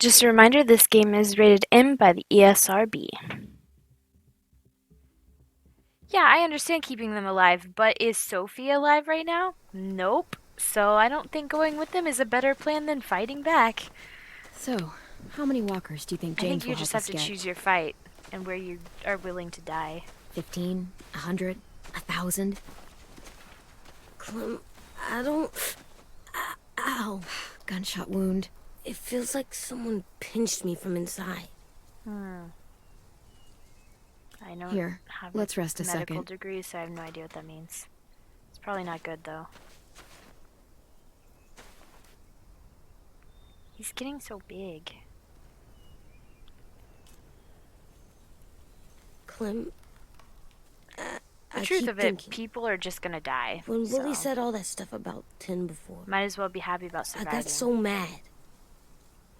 Just a reminder, this game is rated M by the ESRB. Yeah, I understand keeping them alive, but is Sophie alive right now? Nope. So I don't think going with them is a better plan than fighting back. So, how many walkers do you think I think James you will just help have us to get? choose your fight and where you are willing to die. 15? 100? 1,000? Clem, I don't... Ow. Gunshot wound. It feels like someone pinched me from inside. I don't Here, have let's rest a medical second. degree, so I have no idea what that means. It's probably not good, though. He's getting so big. Clem, The I truth keep of it, thinking. people are just gonna die. When Willie So said all that stuff about Tin before, might as well be happy about I surviving. got so mad.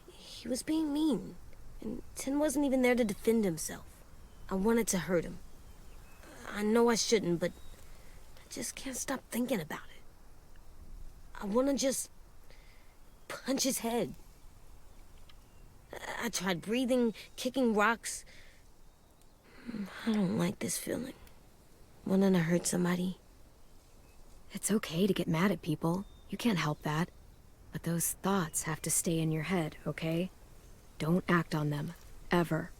He was being mean, and Tin wasn't even there to defend himself. I wanted to hurt him. I know I shouldn't, but I just can't stop thinking about it. I want to just punch his head. I tried breathing, kicking rocks. I don't like this feeling. Wanting to hurt somebody. It's okay to get mad at people. You can't help that. But those thoughts have to stay in your head, okay? Don't act on them. Ever.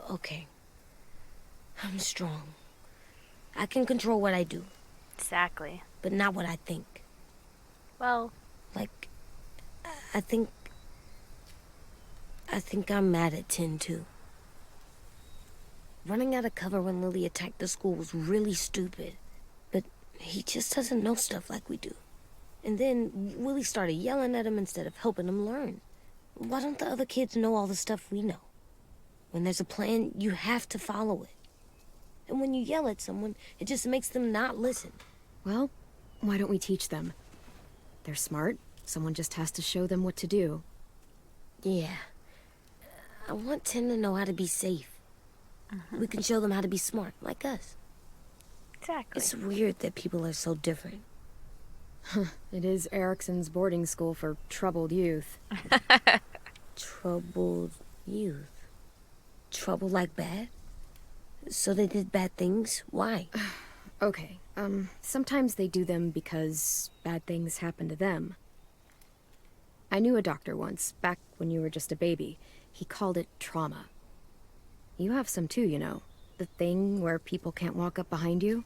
Okay. I'm strong. I can control what I do, Exactly. but not what I think. Well, Like, I think I'm mad at Tin, too. Running out of cover when Lily attacked the school was really stupid. But he just doesn't know stuff like we do. And then Willie started yelling at him instead of helping him learn. Why don't the other kids know all the stuff we know? When there's a plan, you have to follow it. And when you yell at someone, it just makes them not listen. Well, why don't we teach them? They're smart. Someone just has to show them what to do. Yeah. I want Tin to know how to be safe. We can show them how to be smart, like us. exactly. It's weird that people are so different. It is Erickson's boarding school for troubled youth. Troubled youth. Trouble like bad? So they did bad things? Why? Okay, sometimes they do them because bad things happen to them. I knew a doctor once, back when you were just a baby. He called it trauma. You have some too, you know. The thing where people can't walk up behind you.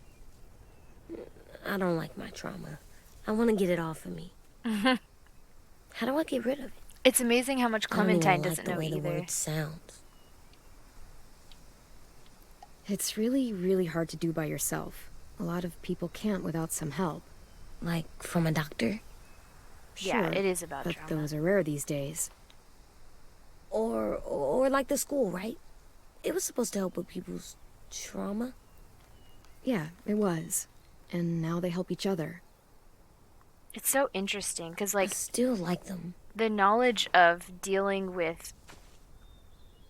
I don't like my trauma. I want to get it off of me. How do I get rid of it? It's amazing how much I don't even Clementine like doesn't the know way the either. word sounds. It's really, really hard to do by yourself. A lot of people can't without some help. Like from a doctor? Yeah, Sure, it is about but trauma. those are rare these days. Or like the school, right? It was supposed to help with people's trauma. Yeah, it was. And now they help each other. It's so interesting because, I like, still like them. the knowledge of dealing with,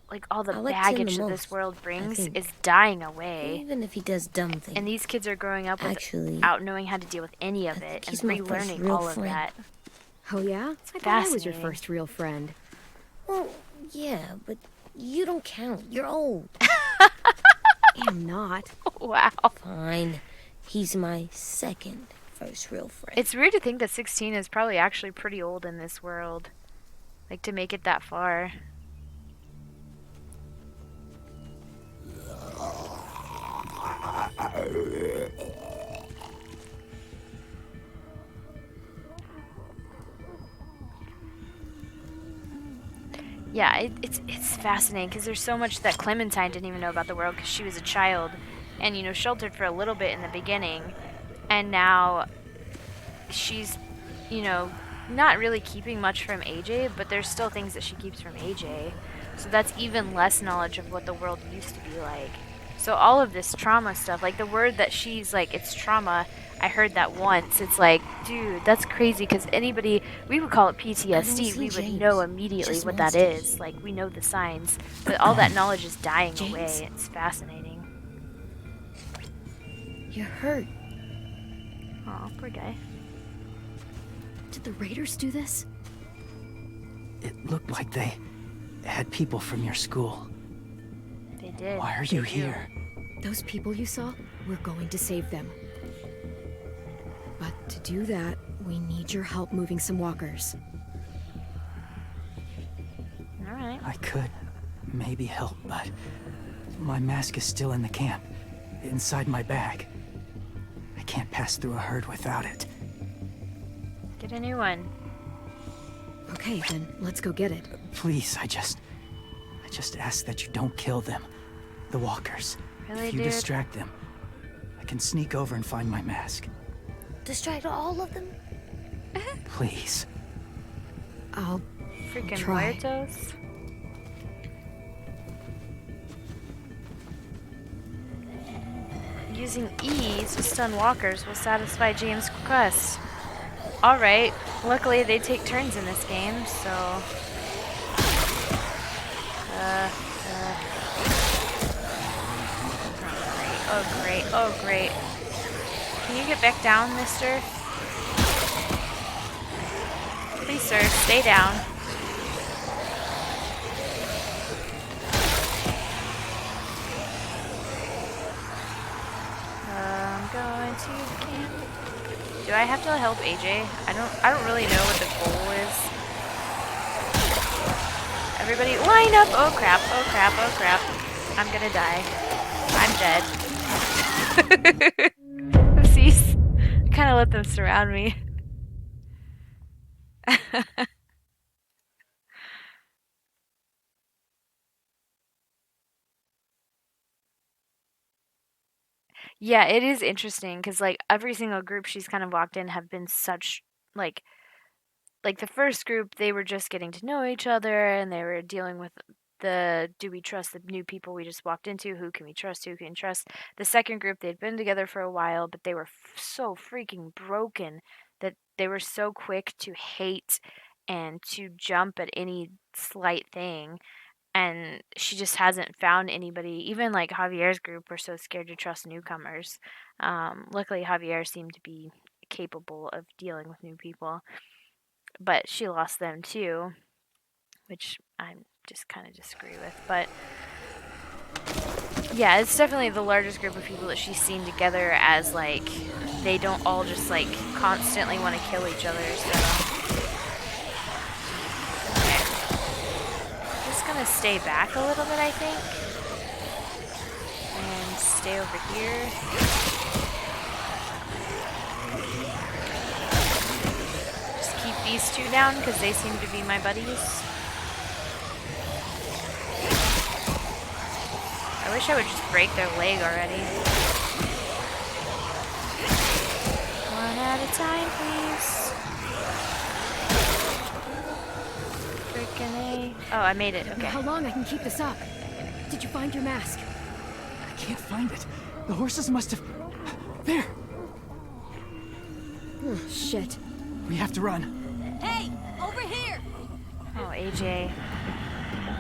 like, all the I like Tim the baggage that this most, world I brings think. is dying away. Even if he does dumb things. And these kids are growing up Actually, without knowing how to deal with any I of think it and he's my first relearning real all of friend. that. Oh yeah? It's I thought I was your fascinating. first real friend. Well, yeah, but you don't count. You're old. I'm not. Wow. Fine. He's my second first real friend. It's weird to think that 16 is probably actually pretty old in this world. Like, to make it that far. Yeah, it's fascinating because there's so much that Clementine didn't even know about the world because she was a child and, you know, sheltered for a little bit in the beginning. And now she's, you know, not really keeping much from AJ, but there's still things that she keeps from AJ. So that's even less knowledge of what the world used to be like. So all of this trauma stuff, like the word that she's like, it's trauma. I heard that once. It's like, dude, that's crazy because anybody, we would call it PTSD. see We would James. know He immediately just what wants that to is. Like, we know the signs. But all that knowledge is dying James? away. It's fascinating. You're hurt. Oh, poor guy. Did the Raiders do this? It looked like they had people from your school. They did. Why are They you do. here? Those people you saw, we're going to save them. But to do that, we need your help moving some walkers. Alright. I could maybe help, but my mask is still in the camp, inside my bag. I can't pass through a herd without it. Get a new one. Okay, then let's go get it. Please, I just ask that you don't kill them. The walkers. Really, If you dude? distract them, I can sneak over and find my mask. Distract all of them? Please. I'll Freaking try. muertos. Using E to stun walkers will satisfy James' quest. Alright, luckily they take turns in this game, so... Oh great, oh great. Can you get back down, mister? Please, sir, stay down. I'm going to camp. Do I have to help AJ? I don't really know what the goal is. Everybody line up! Oh crap, oh crap, oh crap. I'm gonna die. I'm dead. Oopsies. I kinda let them surround me. Yeah, it is interesting because like every single group she's kind of walked in have been such like the first group they were just getting to know each other and they were dealing with the do we trust the new people we just walked into, who can we trust, who can trust. The second group they'd been together for a while but they were so freaking broken that they were so quick to hate and to jump at any slight thing, and she just hasn't found anybody. Even like Javier's group were so scared to trust newcomers. Luckily Javier seemed to be capable of dealing with new people, but she lost them too, which I just kind of disagree with. But yeah, it's definitely the largest group of people that she's seen together as like they don't all just like constantly want to kill each other. So gonna stay back a little bit, I think, and stay over here. Just keep these two down because they seem to be my buddies. I wish I would just break their leg already. One at a time, please. Oh, I made it. Okay. How long I can keep this up? Did you find your mask? I can't find it. The horses must have... There! Oh, shit. We have to run. Hey, over here! Oh, AJ.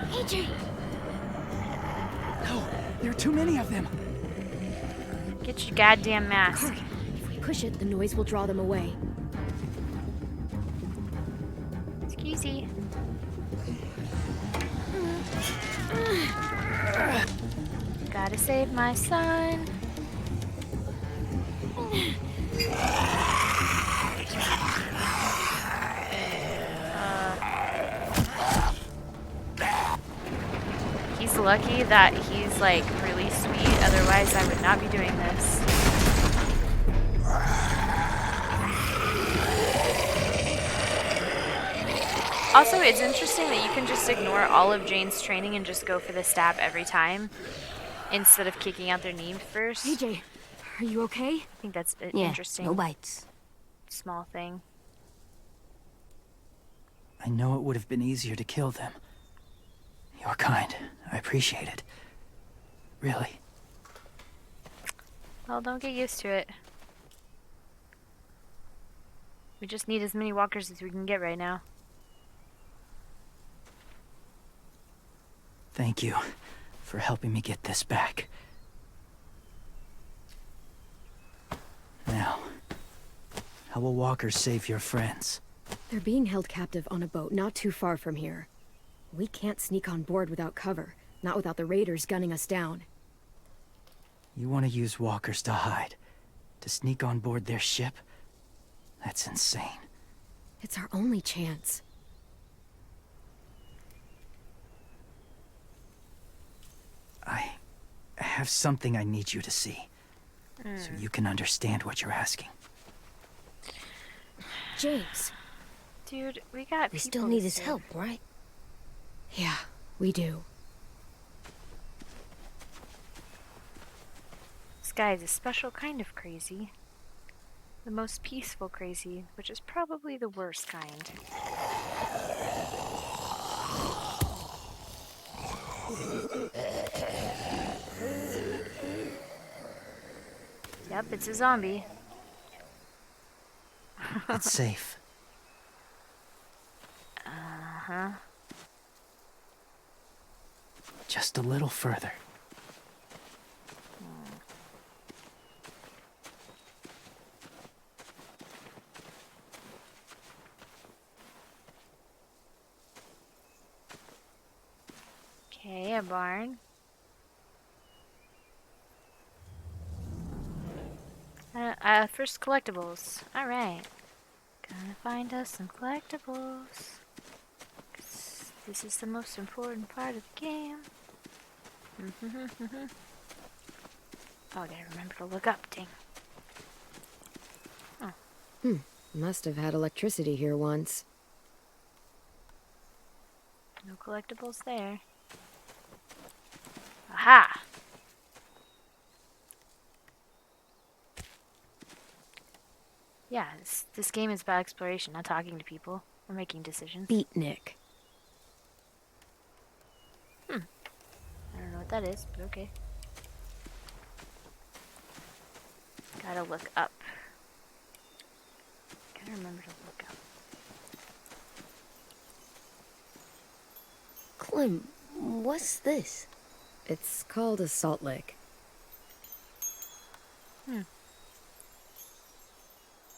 AJ! No, there are too many of them. Get your goddamn mask. Hurry. If we push it, the noise will draw them away. Excusey. Gotta save my son. He's lucky that he's like really sweet, otherwise I would not be doing this. Also, it's interesting that you can just ignore all of Jane's training and just go for the stab every time instead of kicking out their knee first. AJ, are you okay? I think that's an Yeah, interesting no bites. small thing. I know it would have been easier to kill them. You're kind. I appreciate it. Really. Well, don't get used to it. We just need as many walkers as we can get right now. Thank you for helping me get this back. Now, how will walkers save your friends? They're being held captive on a boat not too far from here. We can't sneak on board without cover, not without the raiders gunning us down. You want to use walkers to hide? To sneak on board their ship? That's insane. It's our only chance. I have something I need you to see. So you can understand what you're asking. James. Dude, we got We people still to need his save. help, right? Yeah, we do. This guy is a special kind of crazy. The most peaceful crazy, which is probably the worst kind. Yep, it's a zombie. It's safe. Uh-huh. Just a little further. Okay, a barn. First collectibles. Alright. Gonna find us some collectibles. 'Cause this is the most important part of the game. Oh, I gotta remember to look up, dang. Must have had electricity here once. No collectibles there. Aha! Yeah, this game is about exploration, not talking to people or making decisions. Beatnik. I don't know what that is, but okay. Gotta look up. Gotta remember to look up. Clem, what's this? It's called a salt lick.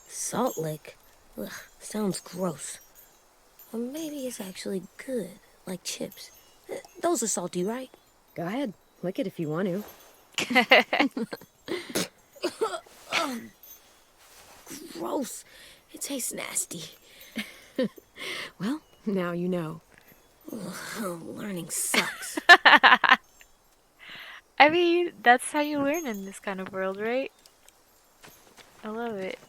Salt lick? Ugh, sounds gross. Or maybe it's actually good, like chips. Those are salty, right? Go ahead, lick it if you want to. Gross. It tastes nasty. Well, now you know. Ugh, learning sucks. I mean, that's how you learn in this kind of world, right? I love it.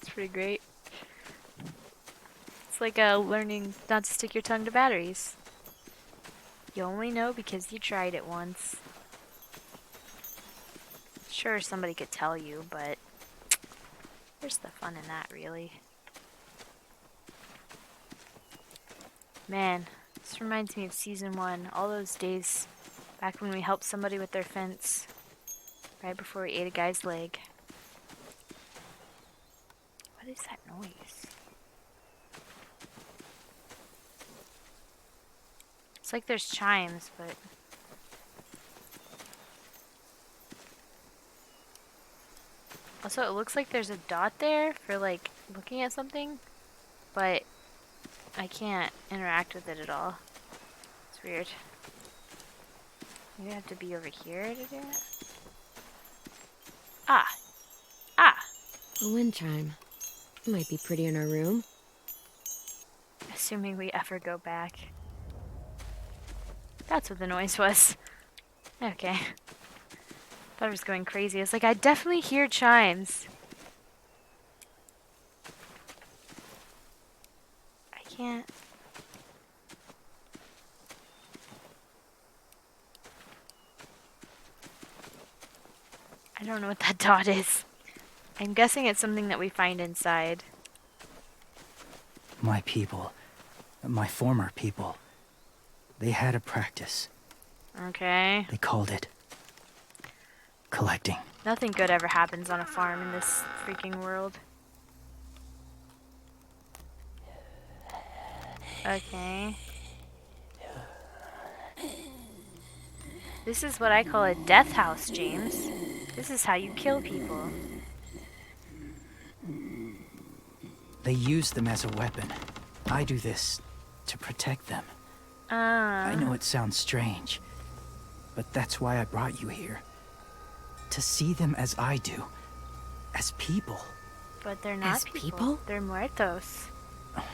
It's pretty great. It's like learning not to stick your tongue to batteries. You only know because you tried it once. Sure, somebody could tell you, but where's the fun in that, really? Man, this reminds me of season 1. All those days back when we helped somebody with their fence. Right before we ate a guy's leg. What is that noise? It's like there's chimes, but... Also, it looks like there's a dot there for, like, looking at something, but I can't interact with it at all. It's weird. Maybe I have to be over here to do it? Ah! Ah! A wind chime. Might be pretty in our room. Assuming we ever go back. That's what the noise was. Okay. Thought I was going crazy. I was like, I definitely hear chimes. I can't. I don't know what that dot is. I'm guessing it's something that we find inside. My people, my former people, they had a practice. Okay. They called it collecting. Nothing good ever happens on a farm in this freaking world. Okay. This is what I call a death house, James. This is how you kill people. They used them as a weapon. I do this to protect them. Ah. I know it sounds strange, but that's why I brought you here. To see them as I do. As people. But they're not As people? They're muertos.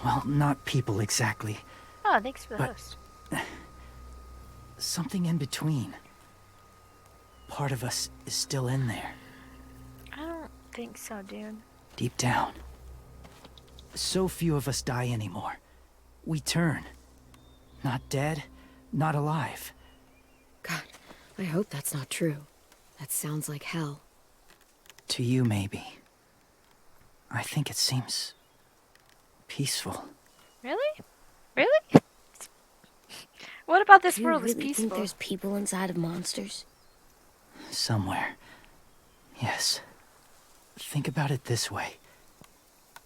Well, not people exactly. Oh, thanks for the But- host. Something in between. Part of us is still in there. I don't think so, dude. Deep down. So few of us die anymore. We turn. Not dead, not alive. God, I hope that's not true. That sounds like hell. To you, maybe. I think it seems peaceful. Really? Really? What about this Do you world is really peaceful? think there's people inside of monsters? Somewhere. Yes. Think about it this way.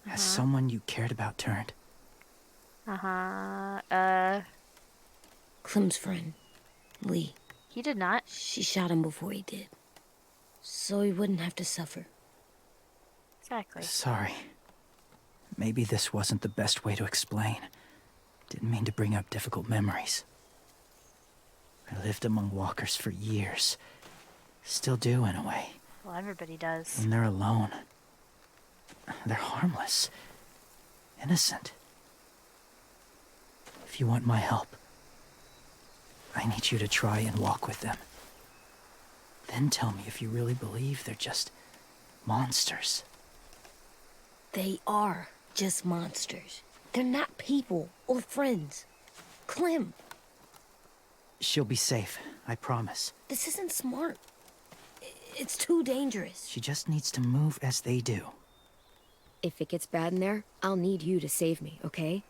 Has someone you cared about turned? Clem's friend, Lee. He did not. She shot him before he did. So he wouldn't have to suffer. Exactly. Sorry. Maybe this wasn't the best way to explain. Didn't mean to bring up difficult memories. I lived among walkers for years. Still do, in a way. Well, everybody does. When they're alone, they're harmless. Innocent. If you want my help, I need you to try and walk with them. Then tell me if you really believe they're just monsters. They are just monsters. They're not people or friends. Clem, She'll be safe, I promise. this isn't smart. It's too dangerous. She just needs to move as they do. If it gets bad in there, I'll need you to save me, okay?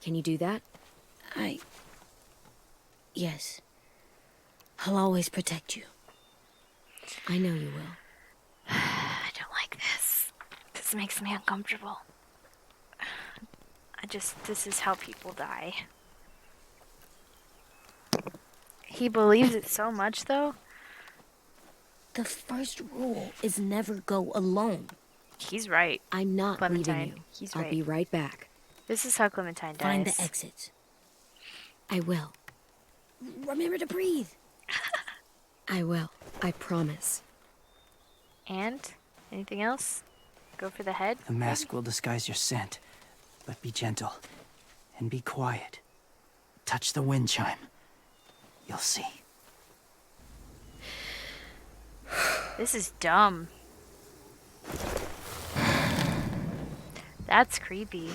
Can you do that? Yes. I'll always protect you. I know you will. I don't like this. This makes me uncomfortable. This is how people die. He believes it so much, though. The first rule is never go alone. He's right. I'm not Clementine, leaving you. he's I'll right. be right back. This is how Clementine dies. Find the exits. I will. Remember to breathe. I will. I promise. And? Anything else? Go for the head? The mask will disguise your scent, but be gentle and be quiet. Touch the wind chime. You'll see. This is dumb. That's creepy.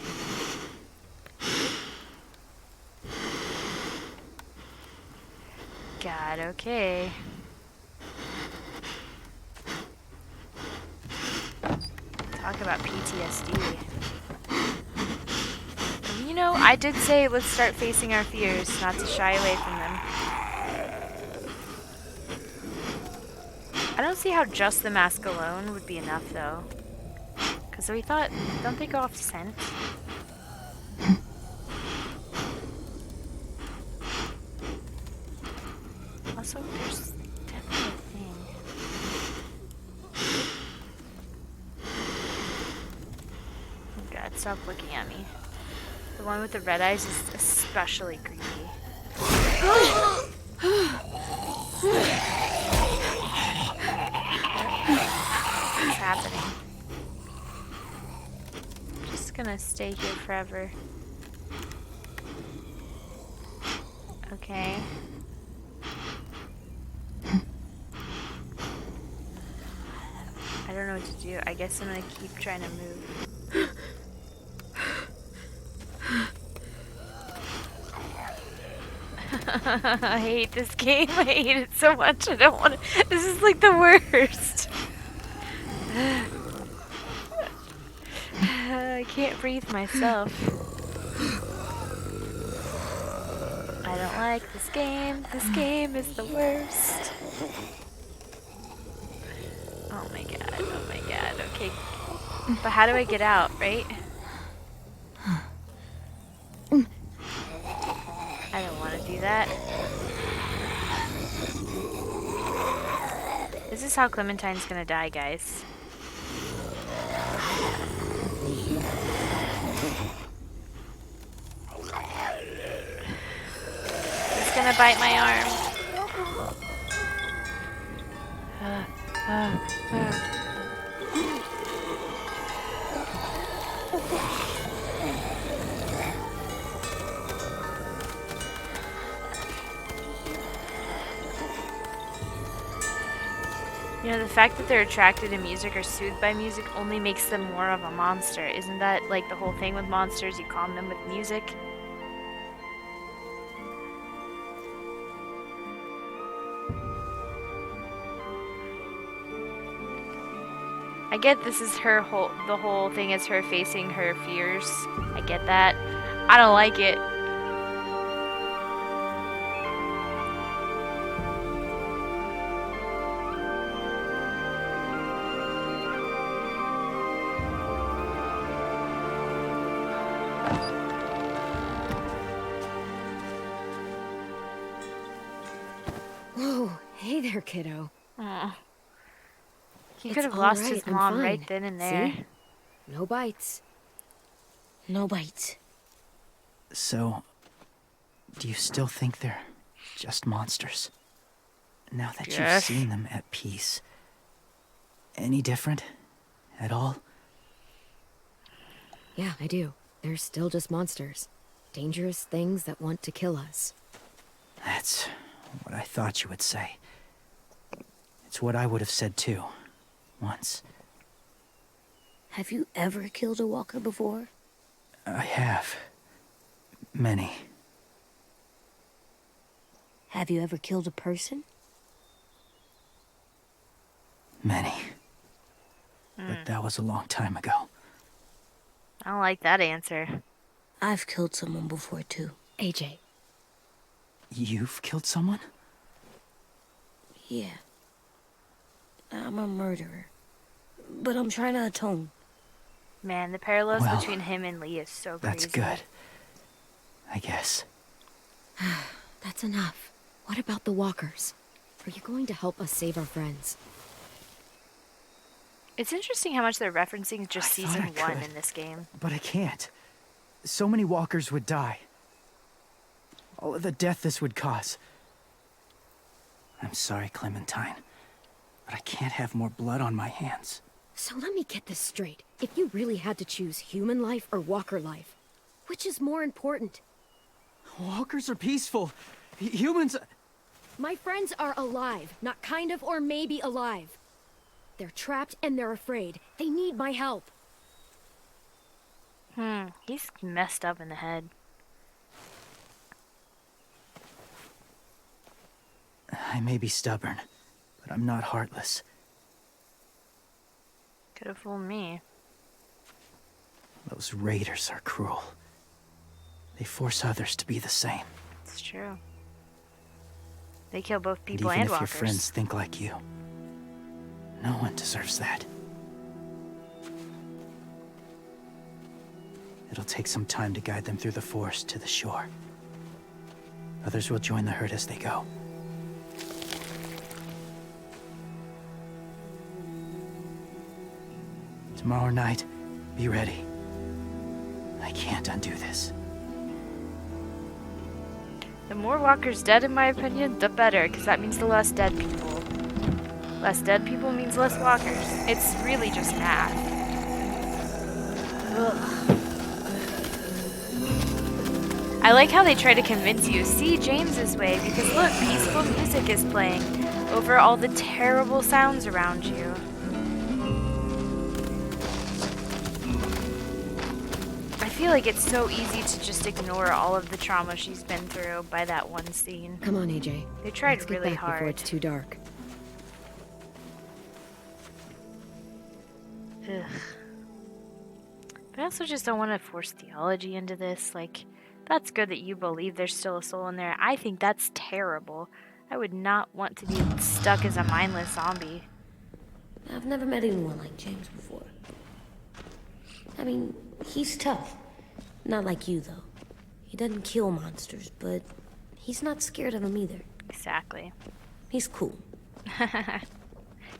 God, okay. Talk about PTSD. You know, I did say let's start facing our fears, not to shy away from them. I don't see how just the mask alone would be enough, though. Because we thought, don't they go off scent? Also, there's definitely a thing. Oh god, stop looking at me. The one with the red eyes is especially creepy. What's happening? I'm just gonna stay here forever. Okay. I don't know what to do. I guess I'm gonna keep trying to move. I hate this game. I hate it so much. I don't want to. This is like the worst. I can't breathe myself. I don't like this game. This game is the worst. Oh my god. Oh my god. Okay. But how do I get out, right? I don't want to do that. This is how Clementine's gonna die, guys. gonna bite my arm. You know, the fact that they're attracted to music or soothed by music only makes them more of a monster. Isn't that like the whole thing with monsters? You calm them with music? I get this is the whole thing is her facing her fears. I get that. I don't like it. Whoa, hey there, kiddo. Aw. He It's could have all lost right, his I'm mom right fine. then and there. See? No bites. No bites. So, do you still think they're just monsters? Now that you've Yes. seen them at peace. Any different? At all? Yeah, I do. They're still just monsters. Dangerous things that want to kill us. That's what I thought you would say. It's what I would have said too. Once. Have you ever killed a walker before? I have. Many. Have you ever killed a person? Many. But that was a long time ago. I don't like that answer. I've killed someone before, too. AJ, You've killed someone? Yeah. I'm a murderer. But I'm trying to atone. Man, the parallels Well, between him and Lee is so crazy. That's good. I guess. that's enough. What about the walkers? Are you going to help us save our friends? It's interesting how much they're referencing just I thought season I 1 could. in this game. But I can't. So many walkers would die. All of the death this would cause. I'm sorry, Clementine, but I can't have more blood on my hands. So let me get this straight. If you really had to choose human life or walker life, which is more important? Walkers are peaceful. Humans... My friends are alive, not kind of or maybe alive. They're trapped and they're afraid. They need my help. He's messed up in the head. I may be stubborn, but I'm not heartless. Could have fooled me. Those raiders are cruel. They force others to be the same. It's true. They kill both And people even and if walkers. your friends think like you, no one deserves that. It'll take some time to guide them through the forest to the shore. Others will join the herd as they go. Tomorrow night, be ready. I can't undo this. The more walkers dead, in my opinion, the better, because that means the less dead people. Less dead people means less walkers. It's really just math. Ugh. I like how they try to convince you, see James's way, because look, peaceful music is playing over all the terrible sounds around you. I feel like it's so easy to just ignore all of the trauma she's been through by that one scene. Come on, AJ. They tried Let's get really back before hard. it's too dark. Ugh. But I also just don't want to force theology into this. Like, that's good that you believe there's still a soul in there. I think that's terrible. I would not want to be stuck as a mindless zombie. I've never met anyone like James before. I mean, he's tough. Not like you, though. He doesn't kill monsters, but he's not scared of them either. Exactly. He's cool.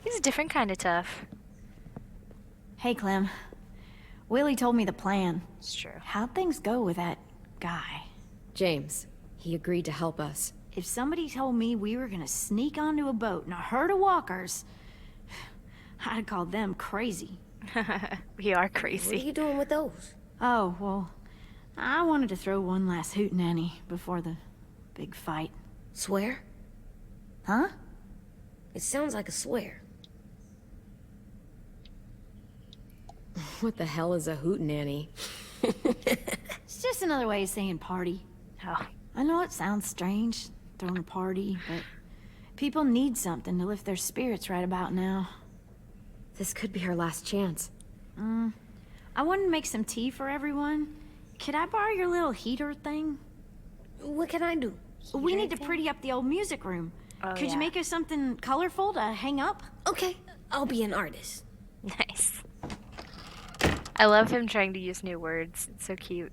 He's a different kind of tough. Hey, Clem. Willie told me the plan. It's true. How'd things go with that guy? James, he agreed to help us. If somebody told me we were gonna sneak onto a boat in a herd of walkers, I'd call them crazy. We are What are crazy. you doing with those? Oh, well, I wanted to throw one last hootenanny before the big fight. Swear? Huh? It sounds like a swear. What the hell is a hootenanny? It's just another way of saying party. Oh, I know it sounds strange, throwing a party, but people need something to lift their spirits right about now. This could be our last chance. I wanted to make some tea for everyone. Could I borrow your little heater thing? What can I do? We need to pretty up the old music room. Oh, Could yeah. you make us something colorful to hang up? Okay, I'll be an artist. nice. I love him trying to use new words. It's so cute.